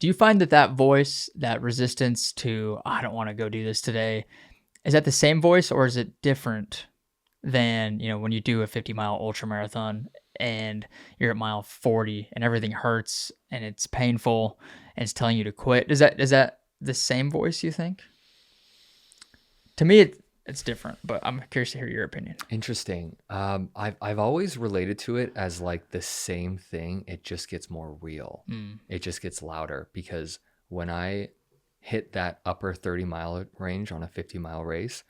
Do you find that voice, that resistance to, "I don't wanna go do this today," is that the same voice or is it different than, when you do a 50-mile ultra marathon and you're at mile 40 and everything hurts and it's painful and it's telling you to quit? Is that the same voice, you think? To me, it's different, but I'm curious to hear your opinion. Interesting. I've always related to it as like the same thing. It just gets more real. Mm. It just gets louder because when I hit that upper 30-mile range on a 50-mile race,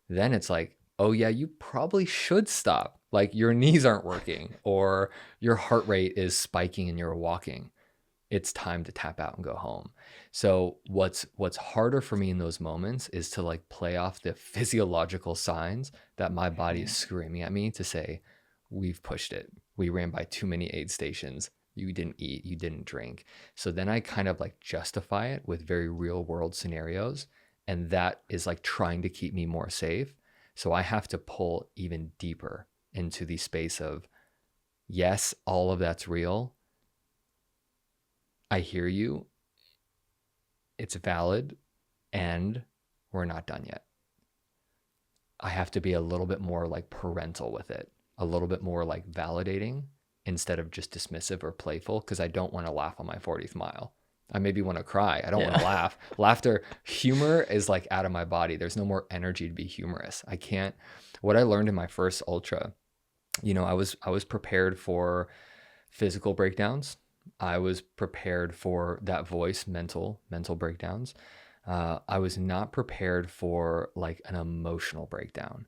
then it's like, oh yeah, you probably should stop. Like your knees aren't working or your heart rate is spiking and you're walking. It's time to tap out and go home. So what's harder for me in those moments is to like play off the physiological signs that my body is Mhm. screaming at me to say, we've pushed it. We ran by too many aid stations. You didn't eat, you didn't drink. So then I kind of like justify it with very real world scenarios. And that is like trying to keep me more safe. So I have to pull even deeper into the space of, yes, all of that's real. I hear you. It's valid, and we're not done yet. I have to be a little bit more like parental with it, a little bit more like validating instead of just dismissive or playful, because I don't want to laugh on my 40th mile. I maybe want to cry. I don't want to Yeah. laugh. Laughter, humor is like out of my body. There's no more energy to be humorous. I can't. What I learned in my first ultra, I was prepared for physical breakdowns. I was prepared for that voice, mental breakdowns. I was not prepared for like an emotional breakdown.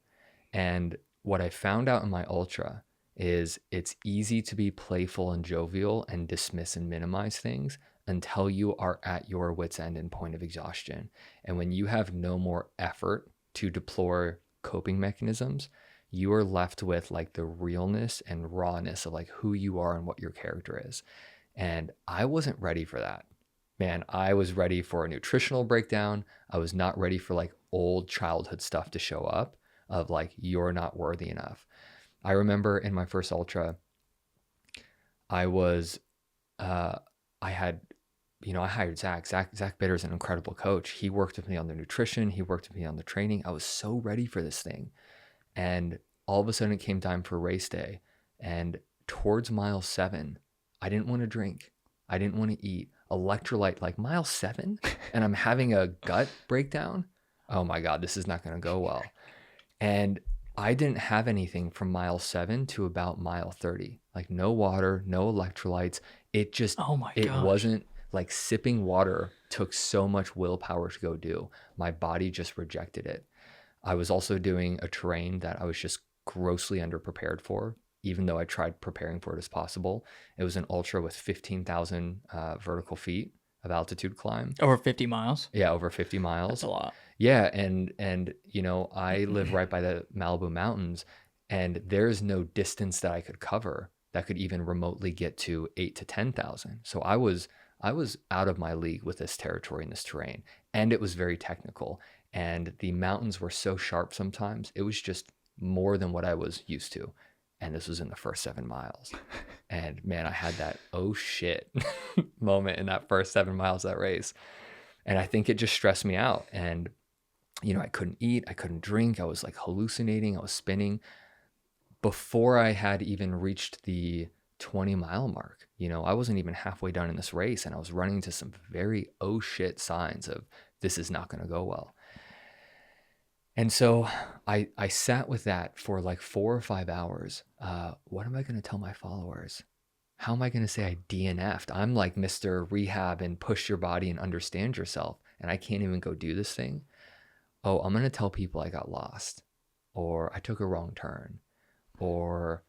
And what I found out in my ultra is it's easy to be playful and jovial and dismiss and minimize things until you are at your wits' end and point of exhaustion. And when you have no more effort to deploy coping mechanisms, you are left with like the realness and rawness of like who you are and what your character is. And I wasn't ready for that. Man, I was ready for a nutritional breakdown. I was not ready for like old childhood stuff to show up of like, you're not worthy enough. I remember in my first ultra, I was, uh, I had, I hired Zach. Zach Bitter is an incredible coach. He worked with me on the nutrition. He worked with me on the training. I was so ready for this thing. And all of a sudden it came time for race day. And towards mile 7, I didn't want to drink. I didn't want to eat. Electrolyte, like mile 7, and I'm having a gut breakdown. Oh my God, this is not going to go well. And I didn't have anything from mile 7 to about mile 30. Like no water, no electrolytes. Oh my It gosh. wasn't like sipping water took so much willpower to go do. My body just rejected it. I was also doing a terrain that I was just grossly underprepared for, even though I tried preparing for it as possible. It was an ultra with 15,000 vertical feet of altitude climb. Over 50 miles? Yeah, over 50 That's miles. a lot. Yeah, and I live right by the Malibu Mountains, and there's no distance that I could cover that could even remotely get to 8 to 10,000. So I was out of my league with this territory and this terrain, and it was very technical, and the mountains were so sharp sometimes. It was just more than what I was used to. And this was in the first 7 miles. And man, I had that oh shit moment in that first 7 miles of that race. And I think it just stressed me out. And I couldn't eat, I couldn't drink, I was like hallucinating, I was spinning before I had even reached the 20-mile mark. I wasn't even halfway done in this race, and I was running into some very oh shit signs of this is not going to go well. And so I sat with that for like 4 or 5 hours. What am I going to tell my followers? How am I going to say I DNF'd? I'm like Mr. Rehab and push your body and understand yourself, and I can't even go do this thing. Oh, I'm going to tell people I got lost, or I took a wrong turn, or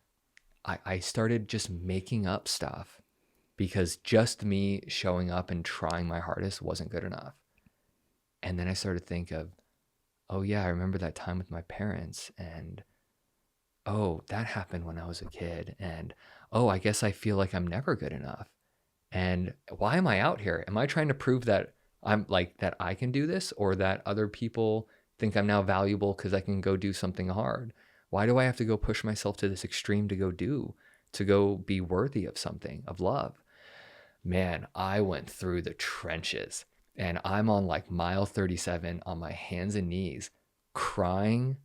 I started just making up stuff because just me showing up and trying my hardest wasn't good enough. And then I started to think of, oh yeah, I remember that time with my parents, and oh, that happened when I was a kid, and oh, I guess I feel like I'm never good enough. And why am I out here? Am I trying to prove that I'm like that I can do this, or that other people think I'm now valuable because I can go do something hard? Why do I have to go push myself to this extreme to go be worthy of something, of love? man, I went through the trenches, and I'm on like mile 37 on my hands and knees, crying,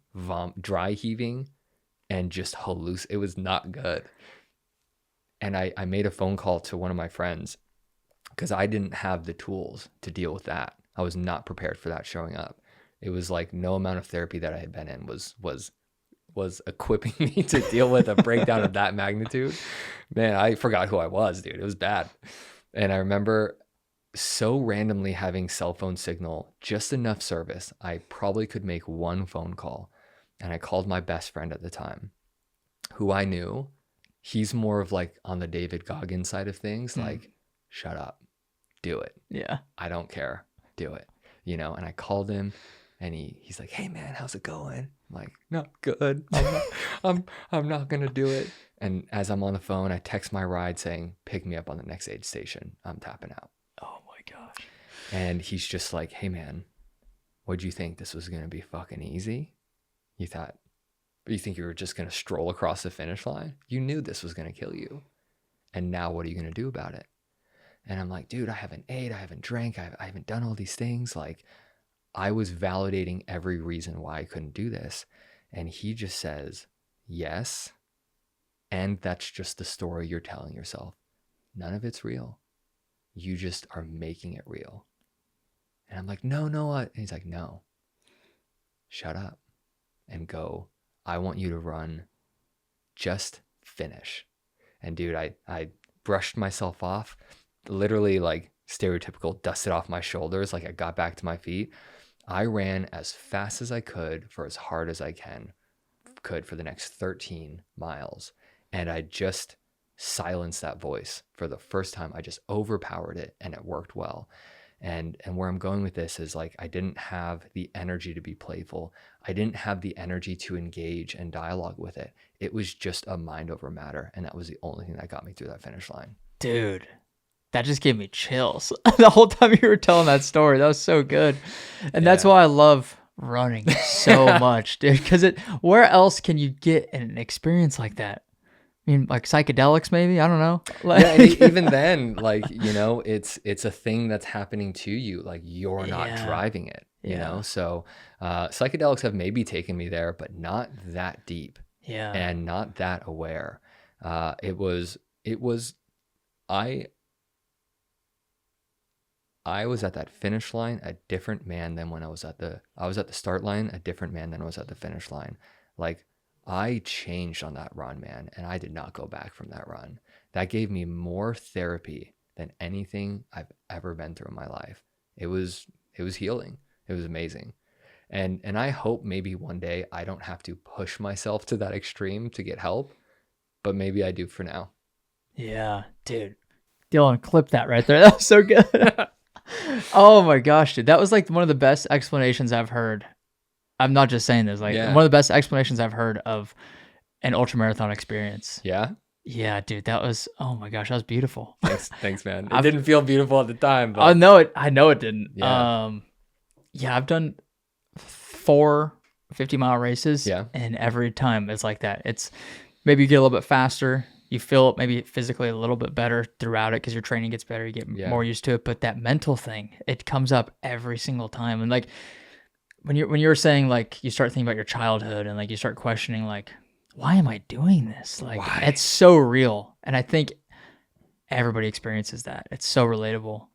dry heaving, and just it was not good. And I made a phone call to one of my friends because I didn't have the tools to deal with that. I was not prepared for that showing up. It was like no amount of therapy that I had been in was equipping me to deal with a breakdown of that magnitude. Man, I forgot who I was, dude. It was bad. And I remember so randomly having cell phone signal, just enough service. I probably could make one phone call. And I called my best friend at the time, who I knew. He's more of like on the David Goggins side of things, like, shut up, do it. Yeah. I don't care, do it. You know, and I called him and he's like, hey man, how's it going? I'm like, not good. I'm not gonna do it. And as I'm on the phone, I text my ride saying, pick me up on the next aid station. I'm tapping out. Oh my gosh. And he's just like, hey man, what'd you think this was gonna be fucking easy? You think you were just gonna stroll across the finish line? You knew this was gonna kill you. And now what are you gonna do about it? And I'm like, dude, I haven't ate, I haven't drank, I haven't done all these things. Like, I was validating every reason why I couldn't do this. And he just says, yes. And that's just the story you're telling yourself. None of it's real. You just are making it real. And I'm like, no. And he's like, no, shut up and go. I want you to run. Just finish. And dude, I brushed myself off, literally like stereotypical, dusted off my shoulders. Like I got back to my feet. I ran as fast as I could for as hard as I could for the next 13 miles. And I just silenced that voice for the first time. I just overpowered it and it worked well. And where I'm going with this is like, I didn't have the energy to be playful. I didn't have the energy to engage and dialogue with it. It was just a mind over matter. And that was the only thing that got me through that finish line. Dude, that just gave me chills. The whole time you were telling that story, that was so good. And that's why I love running so much, dude. Because where else can you get an experience like that? I mean, like psychedelics, maybe? I don't know. Like, yeah, and even then, like, you know, it's a thing that's happening to you. Like, you're not driving it, you know? So psychedelics have maybe taken me there, but not that deep and not that aware. I was at that finish line a different man than when I was at the start line, a different man than I was at the finish line. Like, I changed on that run, man, and I did not go back from that run. That gave me more therapy than anything I've ever been through in my life. It was healing. It was amazing. And I hope maybe one day I don't have to push myself to that extreme to get help, but maybe I do for now. Yeah, dude. Dylan, clip that right there. That was so good. Oh my gosh, dude. That was like one of the best explanations I've heard. I'm not just saying this, like one of the best explanations I've heard of an ultramarathon experience. Yeah? Yeah, dude, that was, oh my gosh, that was beautiful. Thanks, man. It didn't feel beautiful at the time, but I know it didn't. Yeah. I've done 4 50-mile races, and every time it's like that. It's maybe you get a little bit faster, you feel maybe physically a little bit better throughout it because your training gets better, you get more used to it, but that mental thing, it comes up every single time. And like, when you were saying, like, you start thinking about your childhood and like you start questioning, like, why am I doing this? Like, it's so real. And I think everybody experiences that. It's so relatable.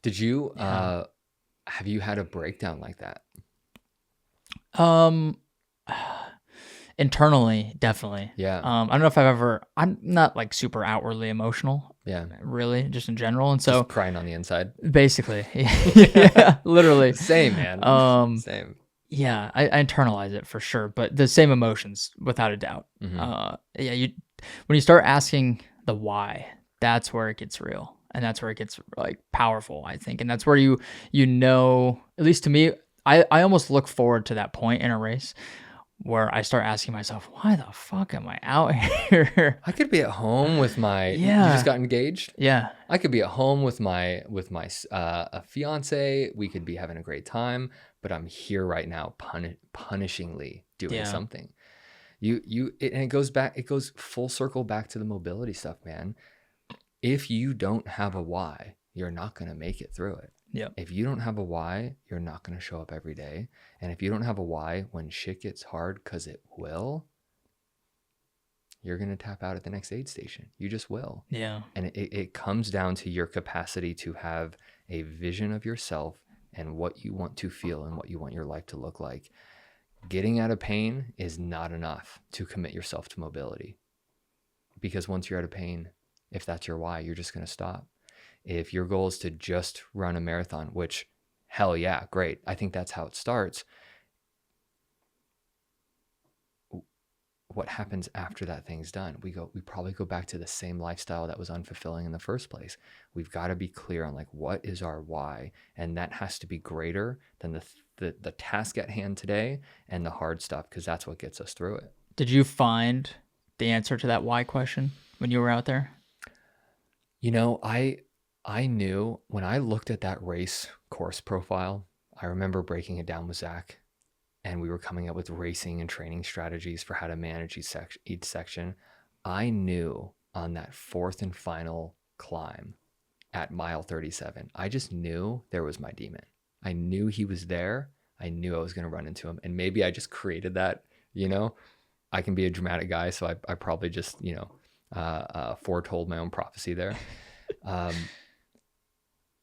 Did you, have you had a breakdown like that? Internally, definitely. Yeah. I don't know if I'm not like super outwardly emotional. Yeah. Really, just in general. And so just crying on the inside. Basically. Yeah, literally. Same, man. Same. Yeah, I internalize it for sure, but the same emotions without a doubt. Mm-hmm. When you start asking the why, that's where it gets real, and that's where it gets like powerful, I think. And that's where you know, at least to me, I almost look forward to that point in a race where I start asking myself, why the fuck am I out here? I could be at home with my, you just got engaged? Yeah. I could be at home with my a fiance. We could be having a great time, but I'm here right now punishingly doing something. And it goes full circle back to the mobility stuff, man. If you don't have a why, you're not going to make it through it. Yep. If you don't have a why, you're not going to show up every day. And if you don't have a why when shit gets hard, because it will, you're going to tap out at the next aid station. You just will. Yeah. And it comes down to your capacity to have a vision of yourself and what you want to feel and what you want your life to look like. Getting out of pain is not enough to commit yourself to mobility. Because once you're out of pain, if that's your why, you're just going to stop. If your goal is to just run a marathon, which hell yeah, great. I think that's how it starts. What happens after that thing's done? We probably go back to the same lifestyle that was unfulfilling in the first place. We've got to be clear on like, what is our why? And that has to be greater than the task at hand today and the hard stuff, because that's what gets us through it. Did you find the answer to that why question when you were out there? You know, I knew when I looked at that race course profile, I remember breaking it down with Zach, and we were coming up with racing and training strategies for how to manage each section. I knew on that fourth and final climb at mile 37, I just knew there was my demon. I knew he was there. I knew I was going to run into him. And maybe I just created that, you know. I can be a dramatic guy, so I probably just, you know, foretold my own prophecy there.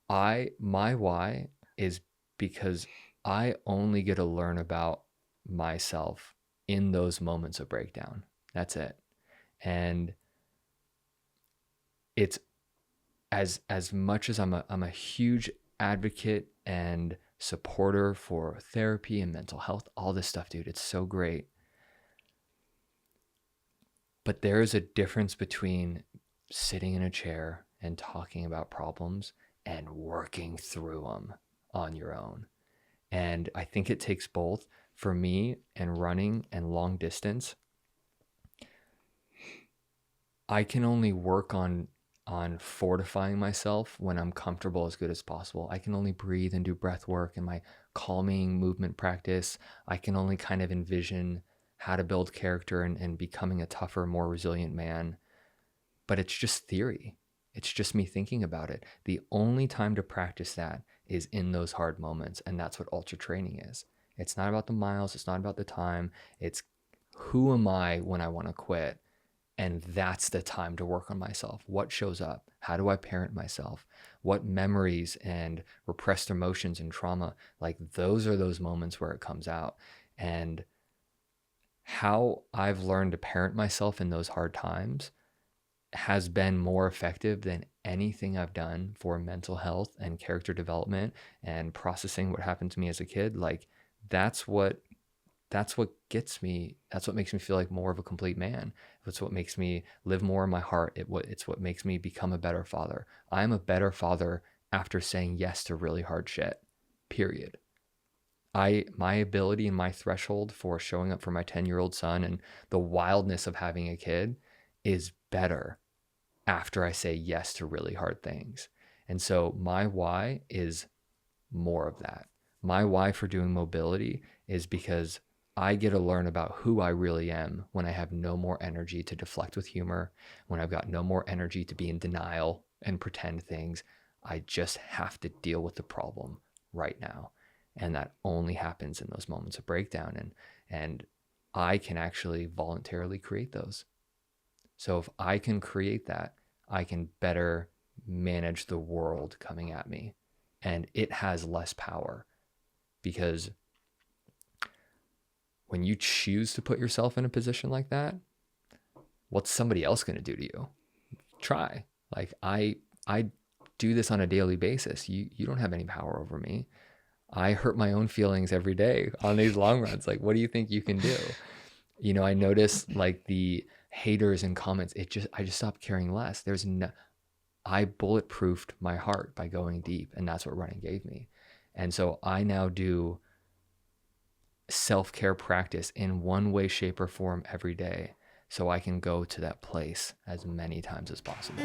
My why is because I only get to learn about myself in those moments of breakdown. That's it. And it's as much as I'm a huge advocate and supporter for therapy and mental health, all this stuff, dude, it's so great. But there is a difference between sitting in a chair and talking about problems and working through them on your own. And I think it takes both. For me, and running and long distance, I can only work on fortifying myself when I'm comfortable as good as possible. I can only breathe and do breath work and my calming movement practice. I can only kind of envision how to build character and becoming a tougher, more resilient man. But it's just theory. It's just me thinking about it. The only time to practice that is in those hard moments. And that's what ultra training is. It's not about the miles. It's not about the time. It's who am I when I want to quit? And that's the time to work on myself. What shows up? How do I parent myself? What memories and repressed emotions and trauma, like those are those moments where it comes out. And how I've learned to parent myself in those hard times has been more effective than anything I've done for mental health and character development and processing what happened to me as a kid. Like that's what gets me. That's what makes me feel like more of a complete man. It's what makes me live more in my heart. It's what makes me become a better father. I'm a better father after saying yes to really hard shit, period. My ability and my threshold for showing up for my 10-year-old son and the wildness of having a kid is better after I say yes to really hard things. And so my why is more of that. My why for doing mobility is because I get to learn about who I really am when I have no more energy to deflect with humor, when I've got no more energy to be in denial and pretend things. I just have to deal with the problem right now. And that only happens in those moments of breakdown. And I can actually voluntarily create those. So if I can create that, I can better manage the world coming at me. And it has less power. Because when you choose to put yourself in a position like that, what's somebody else going to do to you? Try. Like I do this on a daily basis. You don't have any power over me. I hurt my own feelings every day on these long runs. Like, what do you think you can do? You know, I notice like the haters and comments. I just stopped caring less. I bulletproofed my heart by going deep, and that's what running gave me. And so I now do self-care practice in one way, shape, or form every day so I can go to that place as many times as possible.